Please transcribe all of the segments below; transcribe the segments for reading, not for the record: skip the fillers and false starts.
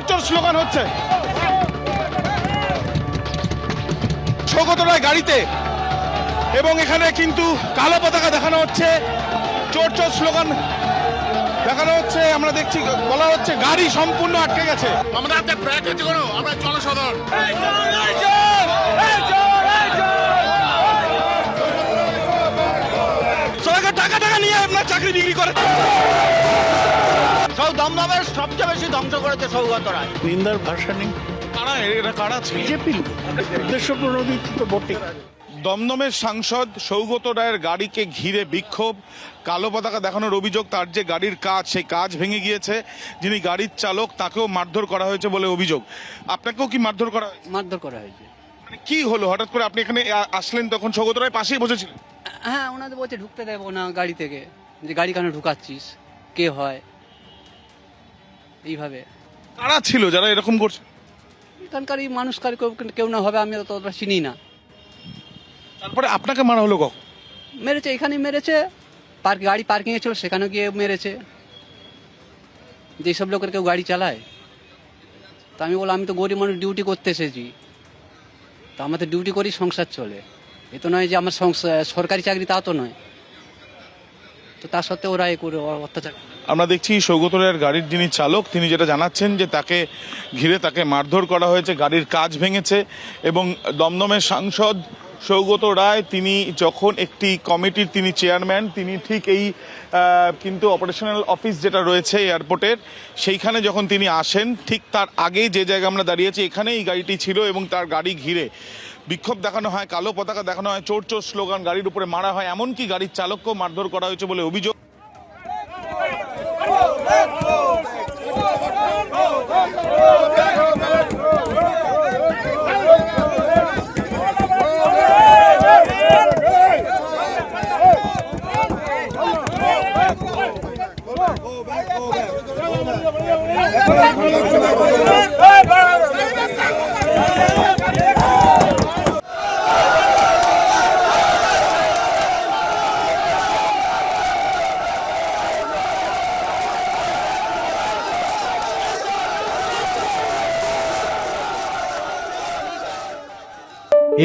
চোর স্লোগান হচ্ছে। সৌগত রায় গাড়িতে এবং এখানে কিন্তু কালো পতাকা দেখানো হচ্ছে, চোর স্লোগান দেখানো হচ্ছে। আমরা দেখছি বলা হচ্ছে গাড়ি সম্পূর্ণ আটকে গেছে। আমরা ব্রেক হচ্ছে কোনো আমরা জনসাধারণ সবাইকে টাকা নিয়ে আপনার চাকরি বিক্রি করে। সব দমদমের সবচেয়ে বেশি ধ্বংস করেছে সৌগত রায়। নিন্দার ভাষা নেই। এটা কারা ছিল? বিজেপি উদ্দেশ্য প্রণোদিত বটে। দমদমের সাংসদ সৌগত রায়ের গাড়িকে ঘিরে বিক্ষোভ, কালো পতাকা দেখানোর অভিযোগ। তার যে গাড়ির কাজ, সেই কাজ ভেঙে গিয়েছে। যিনি গাড়ির চালক তাকেও মারধর করা হয়েছে বলে অভিযোগ। আপনাকেও কি মারধর করা হয়েছে? মারধর করা হয়েছে। মানে কি হলো হঠাৎ করে আপনি এখানে আসলেন, তখন সৌগত রায় পাশেই বসেছিলেন? হ্যাঁ, ওনাদের বলছে ঢুকতে দেবো না গাড়ি থেকে, যে গাড়ি কেন ঢুকাচ্ছিস, কে হয়, এইভাবে। কারা ছিল যারা এরকম করছে? এখানকার এই মানুষ কেউ না হবে, আমি তো অতটা চিনি না। তারপরে আপনাকে মারা হলো কখন? মেরেছে, এখানেই মেরেছে, গাড়ি পার্কিংয়ে ছিল সেখানে গিয়ে মেরেছে। যেসব লোকের কেউ গাড়ি চালায়, তা আমি বললাম আমি তো গরিব মানুষ, ডিউটি করতে এসেছি, তা আমাদের ডিউটি করেই সংসার চলে। এ তো নয় যে আমার সরকারি চাকরি, তা তো নয়। তো তা সত্ত্বেও ওরা এ করে অত্যাচার। আমরা দেখছি সৌগত রায়ের গাড়ির যিনি চালক, তিনি যেটা জানাচ্ছেন যে তাকে ঘিরে তাকে মারধর করা হয়েছে, গাড়ির কাজ ভেঙেছে। এবং দমদমের সাংসদ সৌগত রায় তিনি যখন একটি কমিটির তিনি চেয়ারম্যান, তিনি ঠিক এই কিন্তু অপারেশনাল অফিস যেটা রয়েছে এয়ারপোর্টের, সেইখানে যখন তিনি আসেন, ঠিক তার আগে যে জায়গায় আমরা দাঁড়িয়েছি এখানে এই গাড়িটি ছিল এবং তার গাড়ি ঘিরে বিক্ষোভ দেখানো হয়, কালো পতাকা দেখানো হয়, চোর স্লোগান গাড়ির উপরে মারা হয়, এমনকি গাড়ির চালককেও মারধর করা হয়েছে বলে অভিযোগ।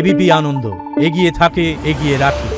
এবিপি আনন্দ, এগিয়ে থাকে, এগিয়ে রাখে।